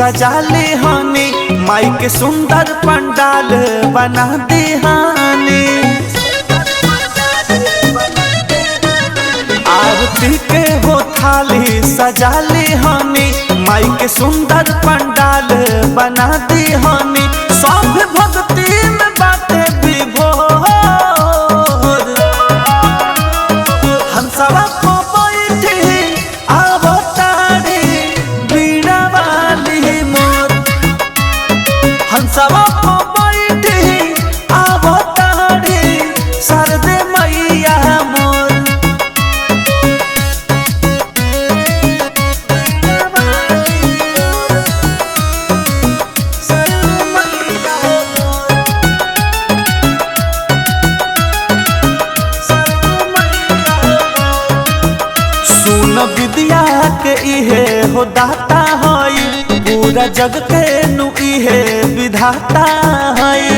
सजा ले हनी, माई के सुंदर पंडाल बना दे हनी। आरती के हो थाली सजा ले हनी, माई के सुंदर पंडाल बना दे हनी। सब भक्ति में बाटे विभोर, हम सब सब बैठी आवतारी सरदे मैया मोर। सुन विद्या के इहे हो दाता हई, पूरा जग के नु इहे विधाता हई।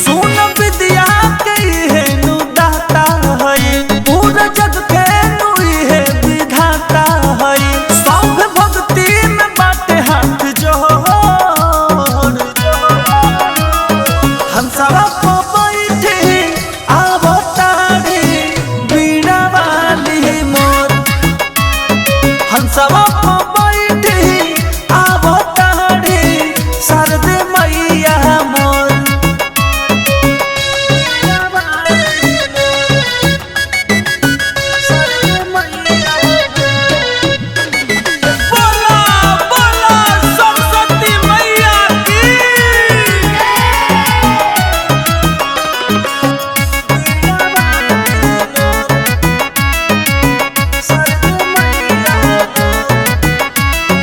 सुन विद्या के इहे नु दाता हई, पूरा जग के नु इहे विधाता हई। सब भक्ति में बाटे हाथ जोड़, हम सब बैठे आवतारी बीड़ा वाली मोर। हम सब बैठी आवतारी सरदे मैया मोर। बोला बोला सरस्वती मैया की।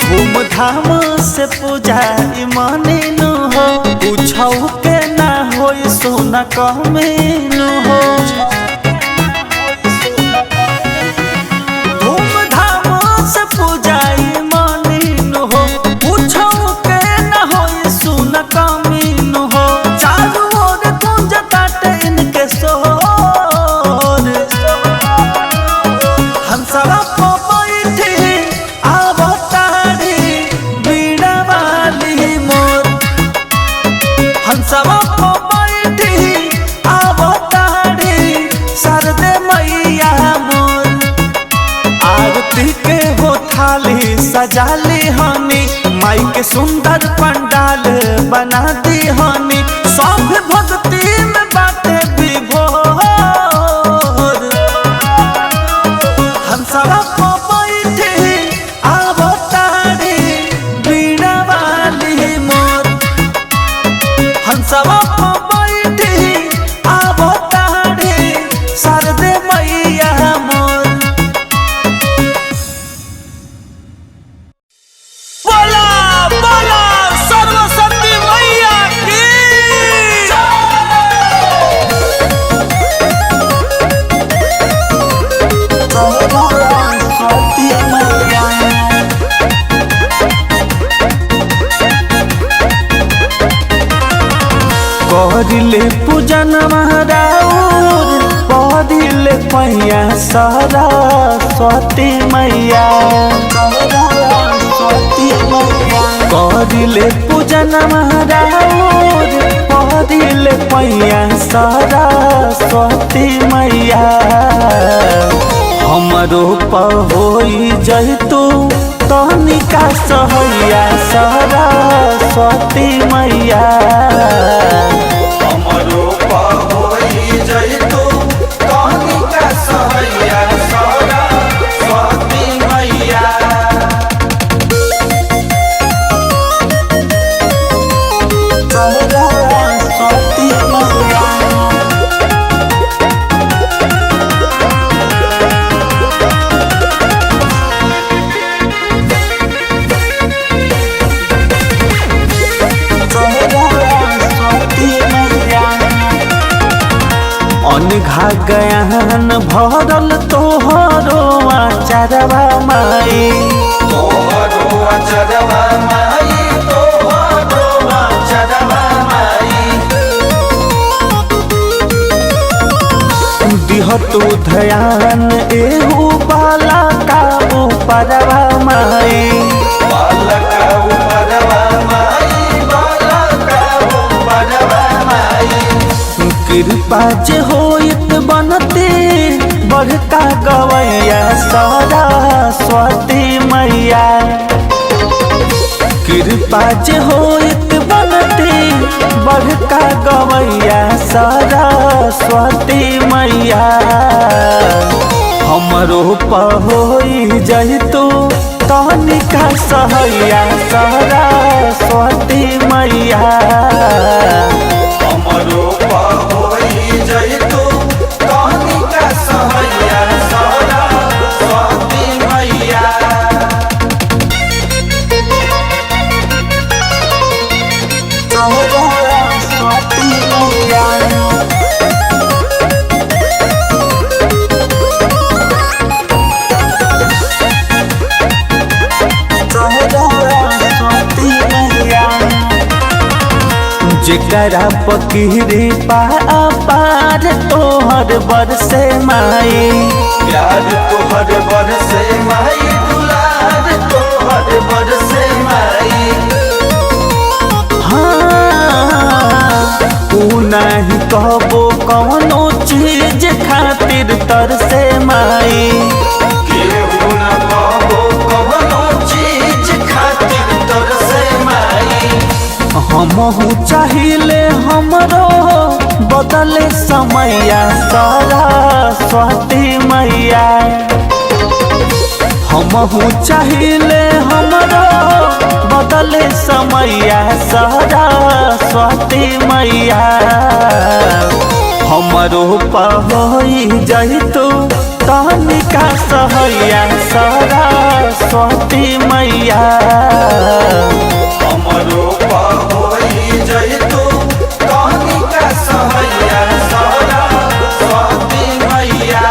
धूमधाम से पूजा मानेनु हो, पूछौ के ना हो सोना कमेनु हो। धूमधाम से पूजा मानेनु हो, पूछौ के ना हो सोना कमेनु हो। चारों ओर गूंजताटे इनके शोर, हम सब सब बैठी आवतारी सरदे मैया मोर। आरती के हो थाली सजा ले हनी, माई के सुंदर पंडाल बना दी हनी। सब भक्ति में बाटे विभोर, हम सब बैठी आवतारी बीड़ा वाली मोर। हम सब बैठी आवतारी सरदे मैया मोर। बोला बोला सरस्वती मैया की। करिले पूजन महाराउर, पढ़िले पैया सरस्वती मैया। करिले पूजन महाराउर, पढ़िले पैया सरस्वती मैया। हमरो पर होई जैतू तनिका सहैया सरस्वती मैया। हमरो पर होई जैतू तनिका सहैया सरस्वती मैया। सरस्वती मैया। अनघा गयान भरल तोहरो आचरवा माई। तोहरो आचरवा माई, तोहरो आचरवा माई। दिह तू ध्यान एहू बाला का ऊपरवा माई, बालका ऊपरवा माई, बालका ऊपरवा माई। कृपा जे होइत बनते बड़का गवैया सरस्वती मैया, कृपा जे होइत बनते बड़का गवैया सरस्वती मैया। हमरो पहोई जइतो तनिका सहैया सरस्वती मैया, हमरो पहोई जइतो तनिका सहैया सरस्वती मैया। जेकरा पकीरी पार तोहर बरसे माई, प्यार तोहर बरसे माई, दुलार तोहर बरसे माई। हाँ तू नहीं कहबो कौनो चीज खातिर तरसे माई, केहू न कहबो कौनो चीज खातिर तरसे माई। हमहू चाहिले हमरो बदले समैया सरस्वती मैया, हमहू चाहिले हमरो बदले समैया सरस्वती मैया। हमरो पहोई जइतो तनिका सहैया सरस्वती मैया, हमरो पहोई जइतो तनिका सहैया सरस्वती मैया।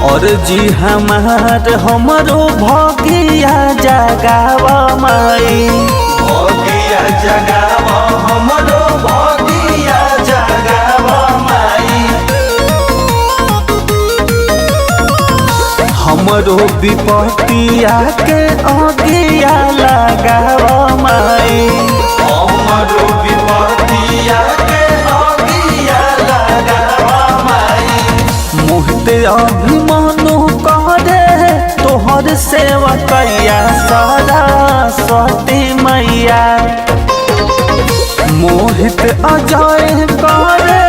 और जी हमार हमरो भगिया जगावा माई, भगिया जगावा हमरो भगिया जगावा माई। हमरो विपतिया के अगिया लगावा माई, हमरो विपतिया के अगिया लगावा माई। मोहित अभिमानु करे तोहर सेवा कैया सरस्वती मैया, मोहित अजय करे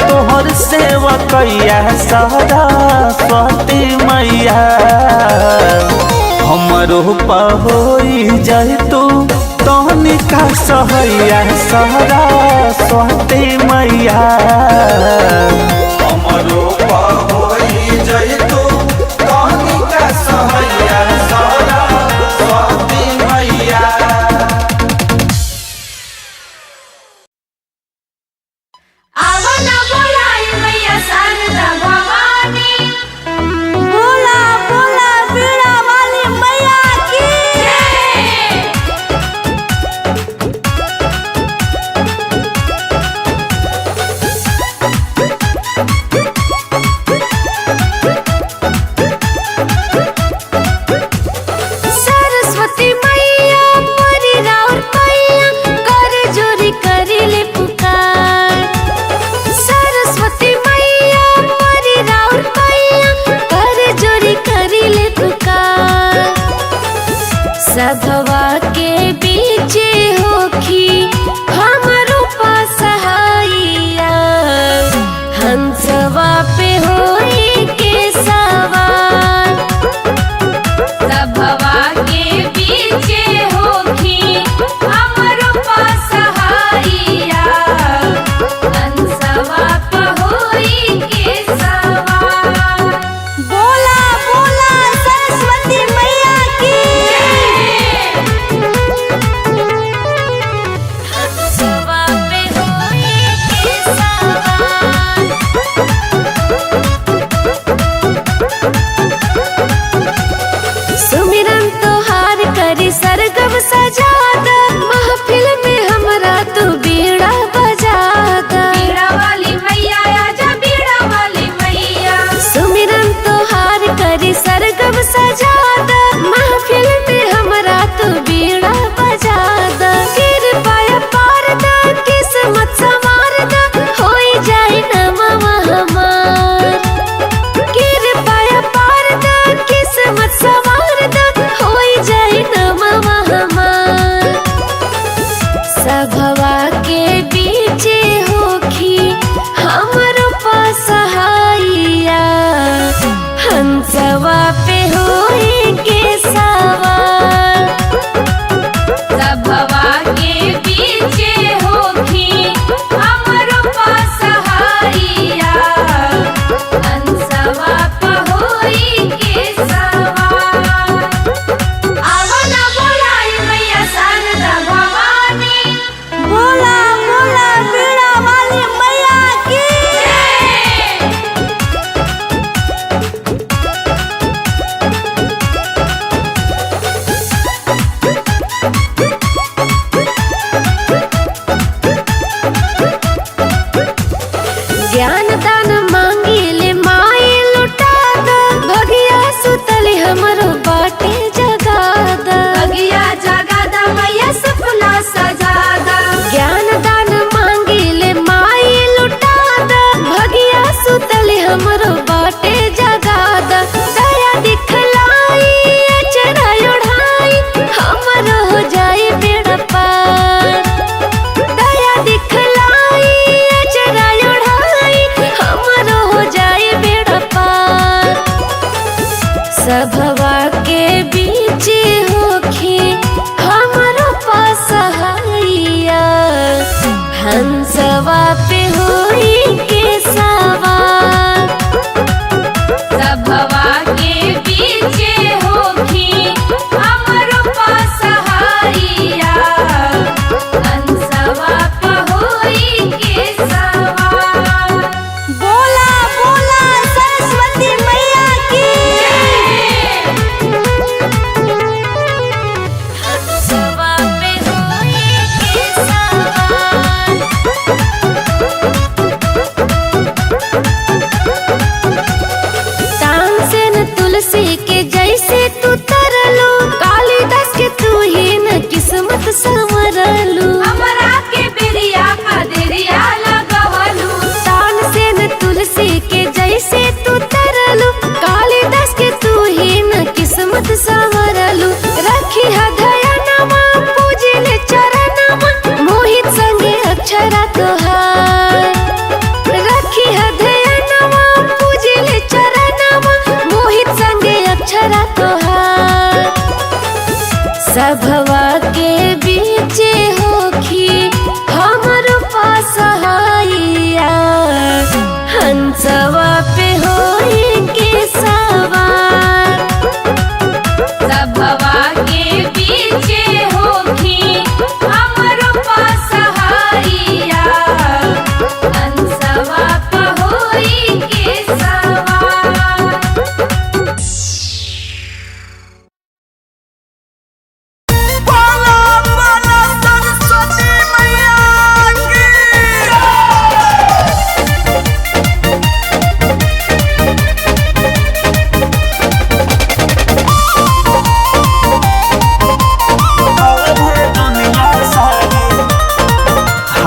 तोहर सेवा कैया सरस्वती मैया। हमरो पहोई जइतो तनिका सहैया सरस्वती मैया, हमरो पहोई जइतो तनिका सहैया सरस्वती मैया। आवना बोलाई मैया शारदा भवानी, बोला बोला बीड़ा वाली मैया की जय।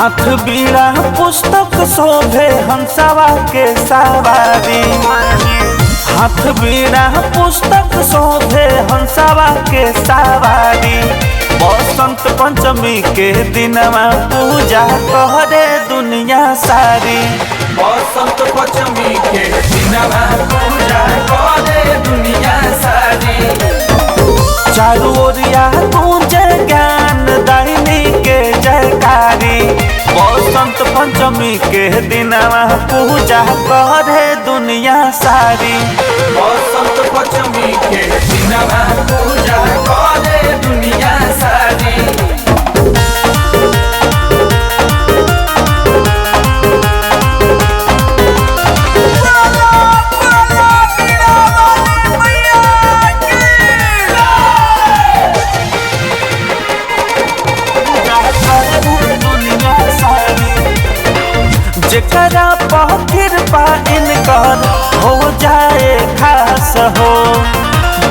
हाथ बीड़ा पुस्तक शोभे हंसवा के सवारी। हाथ बीड़ा पुस्तक शोभे हंसवा के सवारी। बसंत पंचमी के दिनमा पूजा करे दुनिया सारी। बसंत पंचमी के दिनमा पूजा करे दुनिया सारी। चारू ओरिया गूंजे ज्ञान दायिनी के जयकारी। बसंत पंचमी के दिनमा पूजा करे दुनिया सारी। बसंत पंचमी के दिनमा पूजा करे दुनिया सारी। जेकरा पर कृपा इनकर हो जाए खास हो।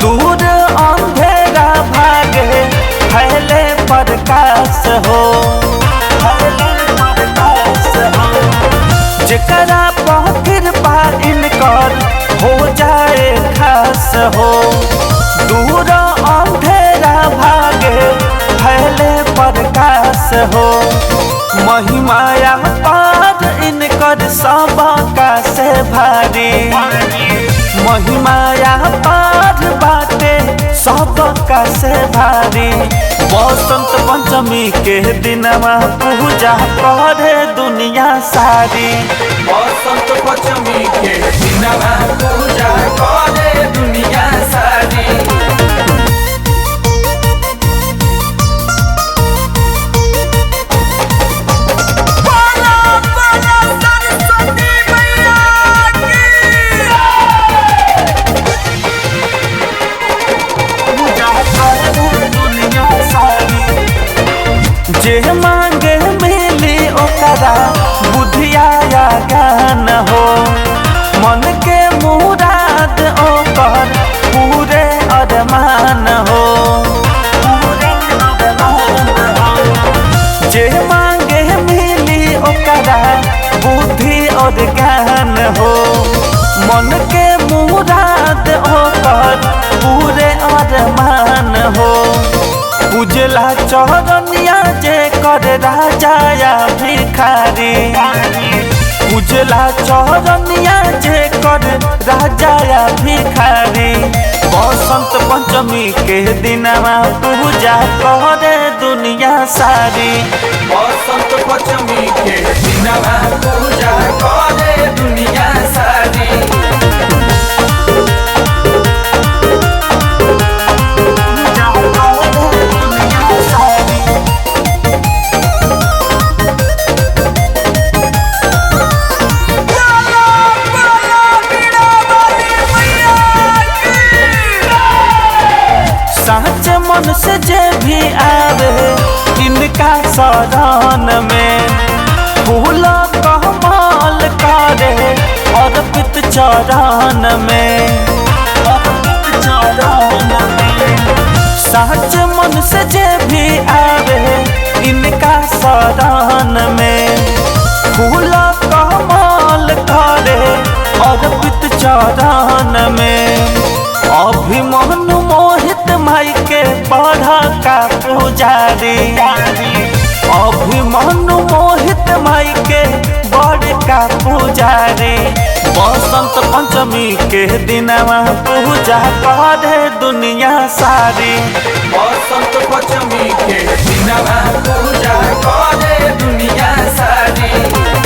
दूर अंधेरा भागे फैले प्रकाश हो। जेकरा पर कृपा इनकर हो जाए खास हो। दूर अंधेरा भागे फैले प्रकाश हो। महिमाया पार इनकर सबका से भारी। महिमाया पार बाटे सबका से भारी। बसंत पंचमी के दिनमा पूजा करे दुनिया सारी। बसंत पंचमी के दिनमा पूजा करे दुनिया सारी। जे मांगे मिली ओकरा बुधिया ज्ञान हो। मन के मुराद ओकर पूरे अरमान हो। जे मांगे मिली ओकरा बुद्धि और ज्ञान हो। मन के मुराद ओकर पूरे अरमान हो। उजला चरनिया जे कर राजा या भिखारी। उजला चरनिया जे कर राजा या भिखारी। बसंत पंचमी के दिनमा पूजा करे दुनिया सारी। बसंत पंचमी के दिनमा पूजा करे दुनिया सारी। साँच मन से जे भी आवे इनका शरण में। फूल कमल करे अर्पित चरण में। साँच मन से जे भी आवे इनका शरण में। फूल कमल करे अर्पित चरण में। अभिमन्यु मोहित माई के पढ़ा का पुजारी। अभिमन्यु मोहित माई के बड़ का पुजारी। बसंत पंचमी के दिनमा पूजा करे दुनिया सारी। बसंत पंचमी के दिनमा पूजा करे दुनिया सारी।